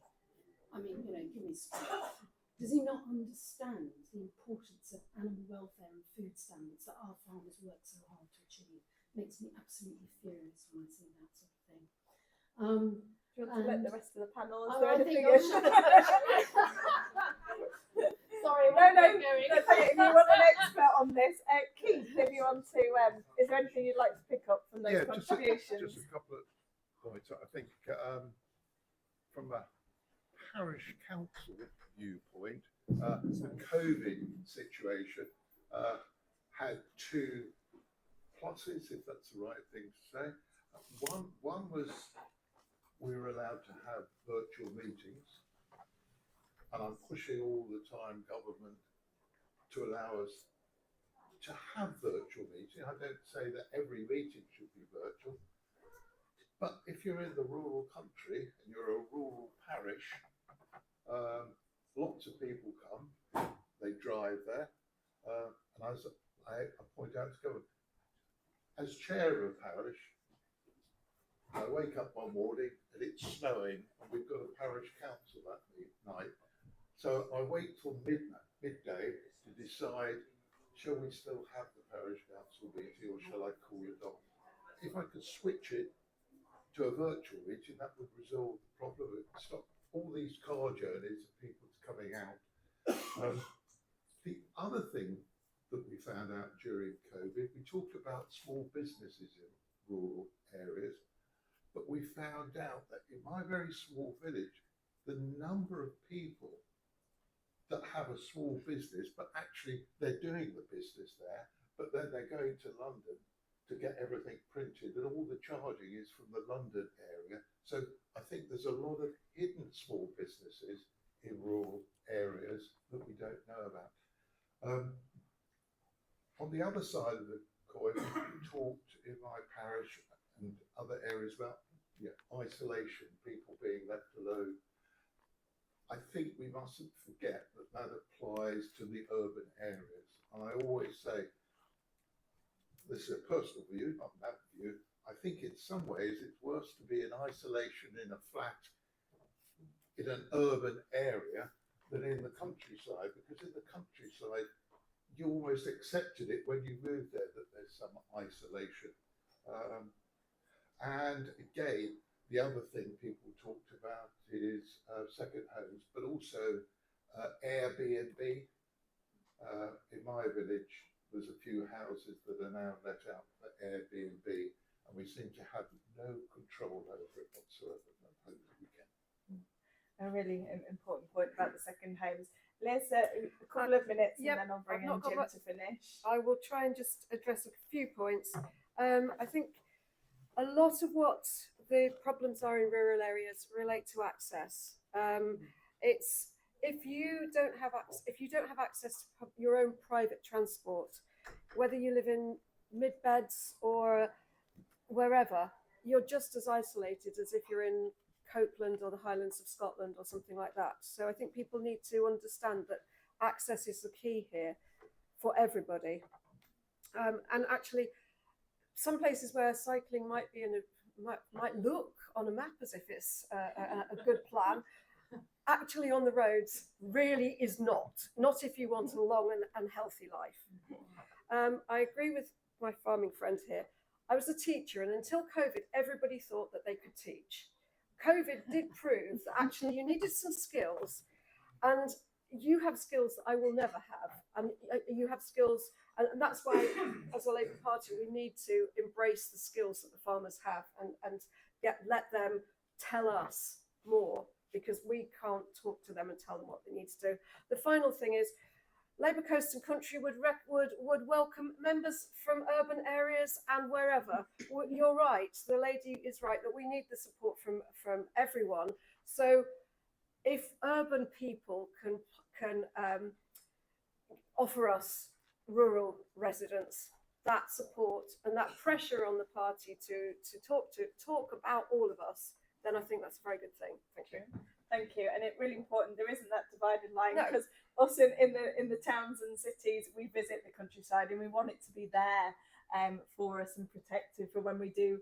you know, give me strength. Does he not understand the importance of animal welfare and food standards that our farmers work so hard to achieve? Makes me absolutely furious when I see that sort of thing. Do you want to let the rest of the panel? Is Oh, there I anything think Sorry, no. If you want an expert on this, Keith, if you want to, is there anything you'd like to pick up from those contributions? Just a couple of points. I think from a parish council viewpoint, the COVID situation had two pluses, if that's the right thing to say. One was we were allowed to have virtual meetings, and I'm pushing all the time government to allow us to have virtual meetings. I don't say that every meeting should be virtual, but if you're in the rural country and you're a rural parish, lots of people come, they drive there, and as I point out to government, as chair of a parish, I wake up one morning and it's snowing and we've got a parish council that night. So I wait till midday to decide, shall we still have the parish council meeting or shall I call it off? If I could switch it to a virtual meeting, that would resolve the problem. It would stop all these car journeys of people coming out. The other thing that we found out during COVID, we talked about small businesses in rural areas, but we found out that in my very small village, the number of people that have a small business, but actually they're doing the business there, but then they're going to London to get everything printed, and all the charging is from the London area. So I think there's a lot of hidden small businesses in rural areas that we don't know about. On the other side of the coin, we talked in my parish and other areas about isolation, people being left alone. I think we mustn't forget that that applies to the urban areas. And I always say, this is a personal view, not that view, I think in some ways it's worse to be in isolation in a flat in an urban area than in the countryside, because in the countryside you almost accepted it when you moved there that there's some isolation. And again, the other thing people talked about is second homes, but also Airbnb. In my village, there's a few houses that are now let out for Airbnb, and we seem to have no control over it whatsoever. Hopefully we can. A really important point about the second homes. Liz, a couple of minutes and then I'll bring in Jim to finish. I will try and just address a few points. I think a lot of what the problems are in rural areas relate to access. It's if you don't have access to your own private transport, whether you live in mid-beds or wherever, you're just as isolated as if you're in Copeland or the Highlands of Scotland or something like that. So I think people need to understand that access is the key here for everybody. And actually, some places where cycling might be might look on a map as if it's a good plan, actually on the roads really is not if you want a long and healthy life. I agree with my farming friend here. I was a teacher, and until COVID, everybody thought that they could teach. COVID did prove that actually you needed some skills, and you have skills that I will never have, and you have skills, and that's why as a Labour Party we need to embrace the skills that the farmers have and let them tell us more, because we can't talk to them and tell them what they need to do. The final thing is, Labour Coast and Country would welcome members from urban areas and wherever. You're right, the lady is right that we need the support from everyone. So if urban people can offer us rural residents that support and that pressure on the party to talk about all of us, then I think that's a very good thing. Thank you. Thank you. And it's really important there isn't that divided line, No. because us in the towns and cities, we visit the countryside and we want it to be there for us and protected for when we do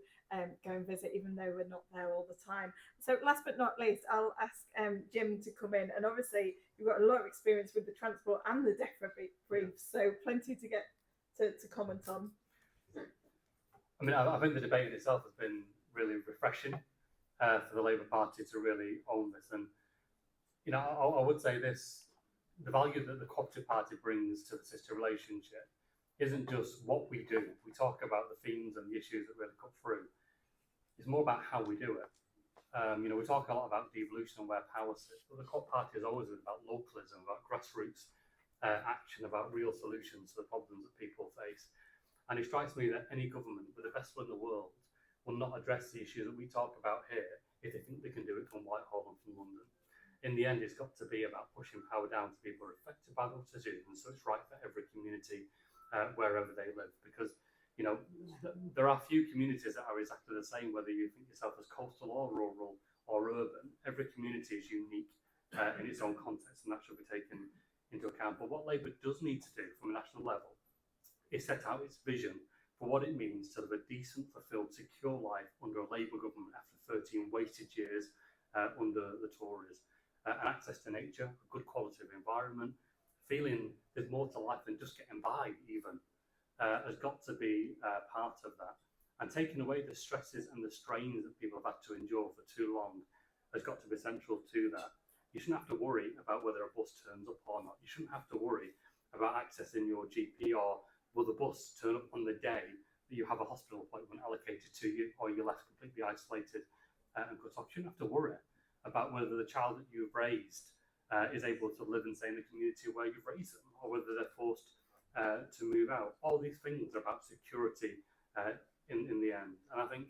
go and visit, even though we're not there all the time. So last but not least, I'll ask Jim to come in, and obviously you've got a lot of experience with the transport and the DEFRA briefs, so plenty to get to comment on. I mean, I think the debate in itself has been really refreshing for the Labour Party to really own this. And, you know, I would say this, the value that the Co-operative Party brings to the sister relationship isn't just what we do. We talk about the themes and the issues that really cut through. It's more about how we do it. You know, we talk a lot about devolution and where power sits, but the Co-op Party has always been about localism, about grassroots action, about real solutions to the problems that people face. And it strikes me that any government with the best will in the world will not address the issues that we talk about here if they think they can do it from Whitehall and from London. In the end, it's got to be about pushing power down to people who are affected by those decisions, so it's right for every community wherever they live. Because, you know, there are few communities that are exactly the same, whether you think yourself as coastal or rural or urban. Every community is unique in its own context, and that should be taken into account. But what Labour does need to do from a national level is set out its vision for what it means to live a decent, fulfilled, secure life under a Labour government after 13 wasted years under the Tories. And access to nature, a good quality of environment, feeling there's more to life than just getting by even, has got to be part of that. And taking away the stresses and the strains that people have had to endure for too long has got to be central to that. You shouldn't have to worry about whether a bus turns up or not. You shouldn't have to worry about accessing your GP, or will the bus turn up on the day that you have a hospital appointment allocated to you, or you're left completely isolated and cut off. You shouldn't have to worry about whether the child that you've raised is able to live and stay in the community where you've raised them, or whether they're forced to move out. All these things are about security in the end. And I think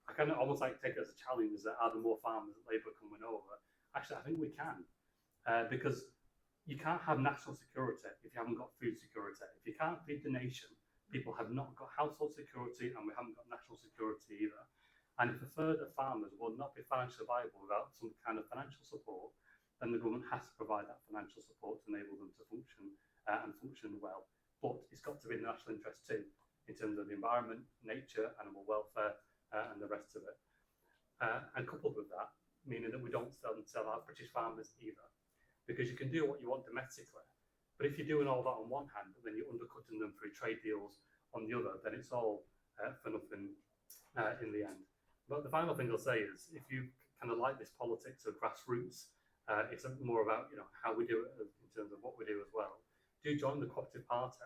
I kind of almost like take it as a challenge that are there more farmers that Labour can win over? Actually, I think we can, because you can't have national security if you haven't got food security. If you can't feed the nation, people have not got household security, and we haven't got national security either. And if a third of farmers will not be financially viable without some kind of financial support, then the government has to provide that financial support to enable them to function and function well. But it's got to be in the national interest too, in terms of the environment, nature, animal welfare, and the rest of it. And coupled with that, meaning that we don't sell out British farmers either. Because you can do what you want domestically, but if you're doing all that on one hand, and then you're undercutting them through trade deals on the other, then it's all for nothing in the end. But the final thing I'll say is, if you kind of like this politics of grassroots, it's more about, you know, how we do it in terms of what we do as well. Do join the Co-operative Party.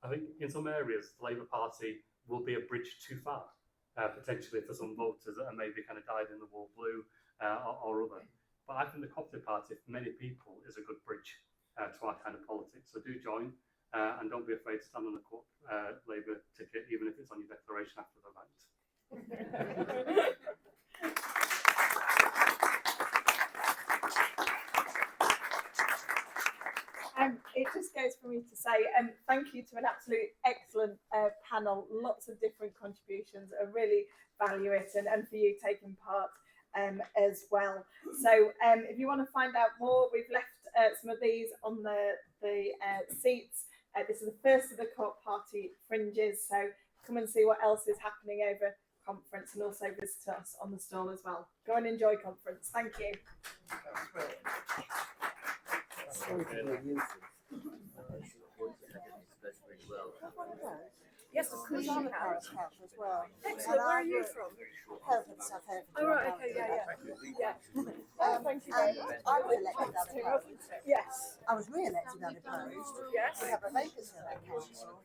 I think in some areas, the Labour Party will be a bridge too far, potentially for some voters that are maybe kind of dyed in the wool blue or other. But I think the Co-operative Party, for many people, is a good bridge to our kind of politics. So do join, and don't be afraid to stand on the Labour ticket, even if it's on your declaration after the vote. It just goes for me to say thank you to an absolute excellent panel, lots of different contributions. I really value it, and for you taking part as well. So if you want to find out more, we've left some of these on the seats. This is the first of the Co-op Party fringes, so come and see what else is happening over conference, and also visit us on the stall as well. Go and enjoy conference. Thank you. Yes, of course you can. Paris Council as well. Excellent. Where are you from? Health and Southampton. Oh, right, okay, yeah. Thank you very much. I was elected unopposed. Yes. I was re-elected unopposed. Yes. We have a vacancy on that council.